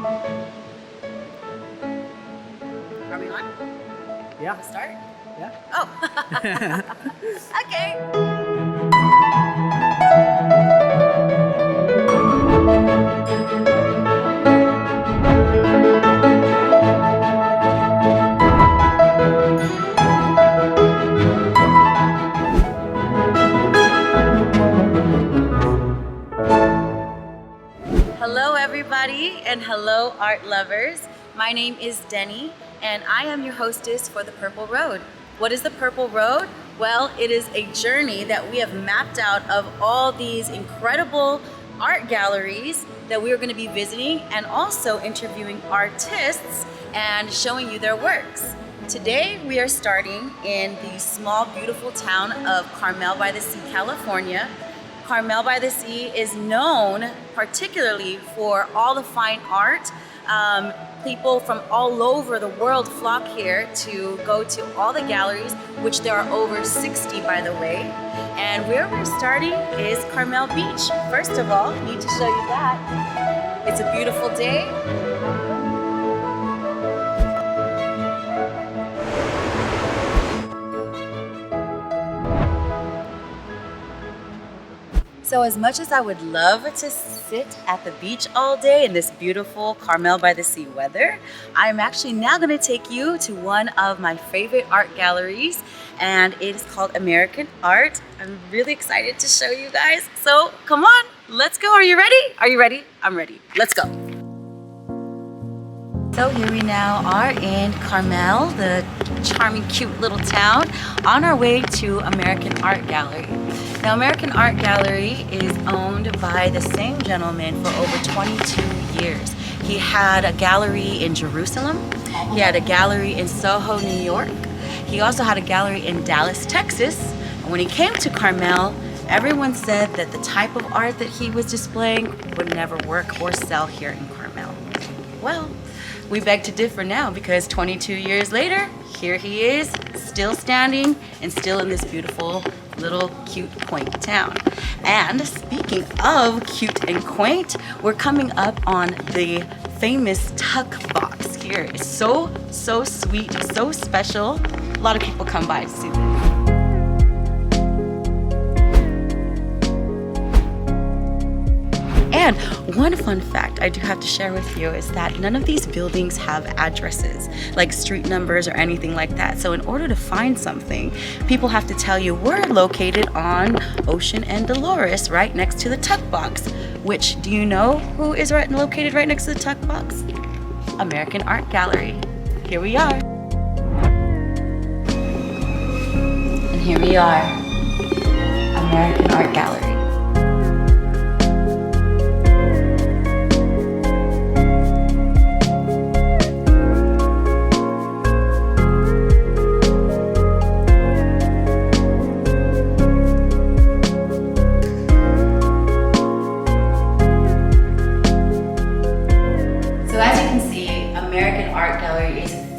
Are we on? Yeah. Start? Yeah. Oh. Okay. Hello everybody and hello art lovers. My name is Denny and I am your hostess for the Purple Road. What is the Purple Road? Well, it is a journey that we have mapped out of all these incredible art galleries that we are going to be visiting and also interviewing artists and showing you their works. Today we are starting in the small beautiful town of Carmel by the Sea, California. Carmel by the Sea is known particularly for all the fine art. People from all over the world flock here to go to all the galleries, which there are over 60 by the way. And where we're starting is Carmel Beach. First of all, I need to show you that. It's a beautiful day. So as much as I would love to sit at the beach all day in this beautiful Carmel by the Sea weather, I'm actually now going to take you to one of my favorite art galleries, and it is called American Art. I'm really excited to show you guys. So come on, let's go. Are you ready? Are you ready? I'm ready. Let's go. So here we now are in Carmel, the charming, cute little town, on our way to American Art Gallery. Now, American Art Gallery is owned by the same gentleman for over 22 years. He had a gallery in Jerusalem. He had a gallery in Soho, New York. He also had a gallery in Dallas, Texas. And when he came to Carmel, everyone said that the type of art that he was displaying would never work or sell here in Carmel. Well, we beg to differ now because 22 years later, here he is, still standing and still in this beautiful little cute quaint town. And speaking of cute and quaint, we're coming up on the famous tuck box here. It's so sweet, so special. A lot of people come by to see this. And one fun fact I do have to share with you is that none of these buildings have addresses, like street numbers or anything like that. So in order to find something, people have to tell you we're located on Ocean and Dolores, right next to the tuck box. Which, do you know who is located right next to the tuck box? American Art Gallery. Here we are. And here we are, American Art Gallery.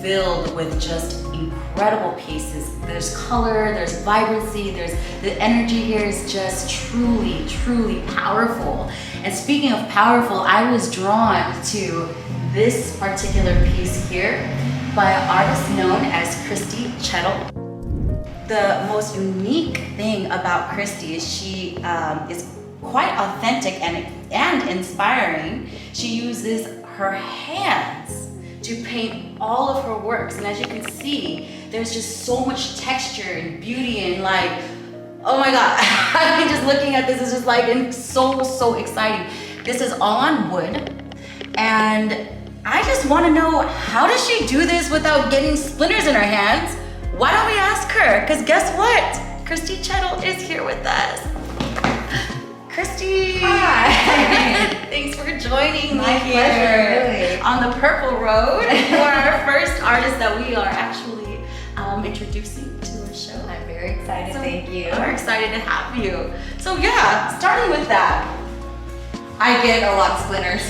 Filled with just incredible pieces. There's color, there's vibrancy, the energy here is just truly powerful. And speaking of powerful, I was drawn to this particular piece here by an artist known as Kristy Chettle. The most unique thing about Kristy is she is quite authentic and inspiring. She uses her hands to paint all of her works, and as you can see, there's just so much texture and beauty and like, oh my god, I mean, just looking at this is just like so exciting. This is all on wood, and I just want to know, how does she do this without getting splinters in her hands? Why don't we ask her? Because guess what? Kristy Chettle is here with us. Kristy! Hi! Thanks for joining me here. Pleasure, really. On the Purple Road. You are our first artist that we are actually introducing to our show. I'm very excited, So thank you. We're excited to have you. So yeah, starting with that. I get a lot of splinters.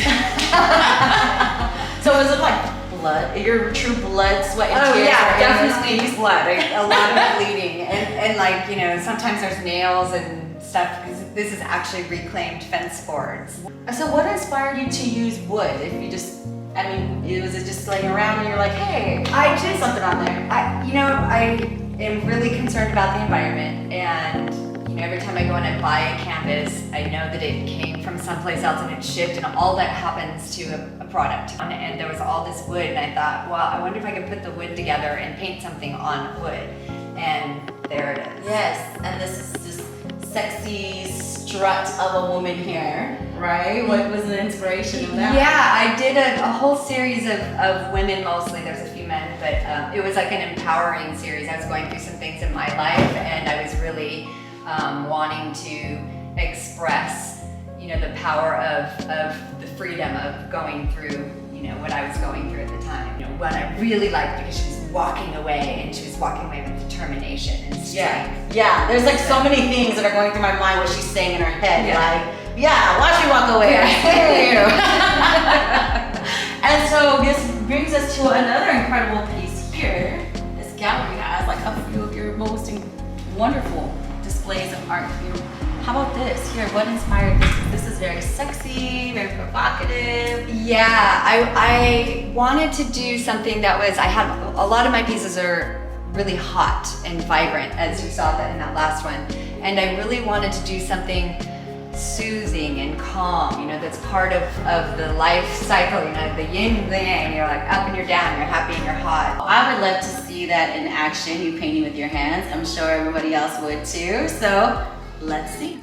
So is it like blood? Your true blood, sweat, and Oh tears? yeah, are definitely in this piece? blood. A lot of bleeding, and like, you know, sometimes there's nails and stuff because this is actually reclaimed fence boards. So what inspired you to use wood? If you just I mean, was it just laying around and you're like, hey, I did just something on there? I am really concerned about the environment, and every time I go and I buy a canvas, I know that it came from someplace else and it shipped, and all that happens to a product. And there was all this wood, and I thought, well, I wonder if I could put the wood together and paint something on wood. And there it is. Yes, and this is this sexy strut of a woman here, right? What was the inspiration of that? Yeah, I did a whole series of women mostly. There's a few men, but it was like an empowering series. I was going through some things in my life, and I was really wanting to express, the power of the freedom of going through, what I was going through at the time. What I really liked, because she was walking away, and she was walking away with determination and strength. Yeah. There's like so many things that are going through my mind what she's saying in her head. Yeah. Like, yeah, watch me walk away. And so this brings us to another incredible piece here. This gallery has like a few of your most wonderful displays of art here. How about this here? What inspired this? This is very sexy, very provocative. Yeah, I wanted to do something that was, I had, a lot of my pieces are really hot and vibrant, as you saw that in that last one. And I really wanted to do something soothing and calm, that's part of the life cycle, the yin and the yang. You're like up and you're down, you're happy and you're hot. I would love to see that in action, you painting with your hands. I'm sure everybody else would too. So let's see.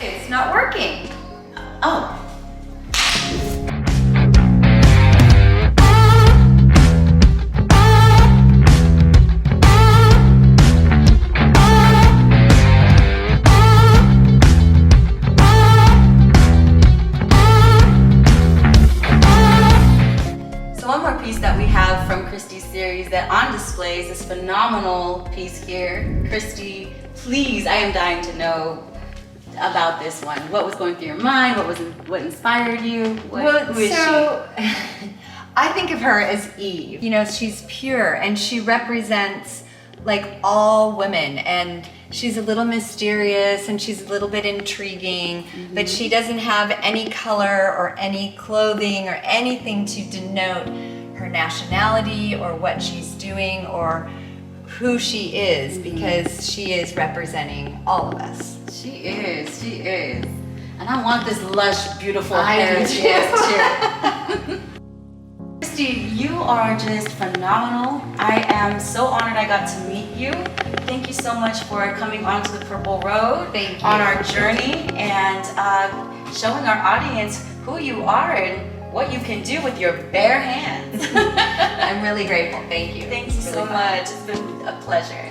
It's not working. Oh. So one more piece that we have from Kristy's series that on display is this phenomenal piece here. Kristy, please, I am dying to know about this one. What was going through your mind? What inspired you? Who is she? I think of her as Eve. She's pure, and she represents like all women, and she's a little mysterious, and she's a little bit intriguing, but she doesn't have any color or any clothing or anything to denote her nationality or what she's doing or who she is, because she is representing all of us. She is. And I want this lush, beautiful hair do she has too. Kristy, you are just phenomenal. I am so honored I got to meet you. Thank you so much for coming onto the Purple Road. Thank you. On our journey and showing our audience who you are and what you can do with your bare hands. I'm really grateful. Thank you. Thank you so much. It's been a pleasure.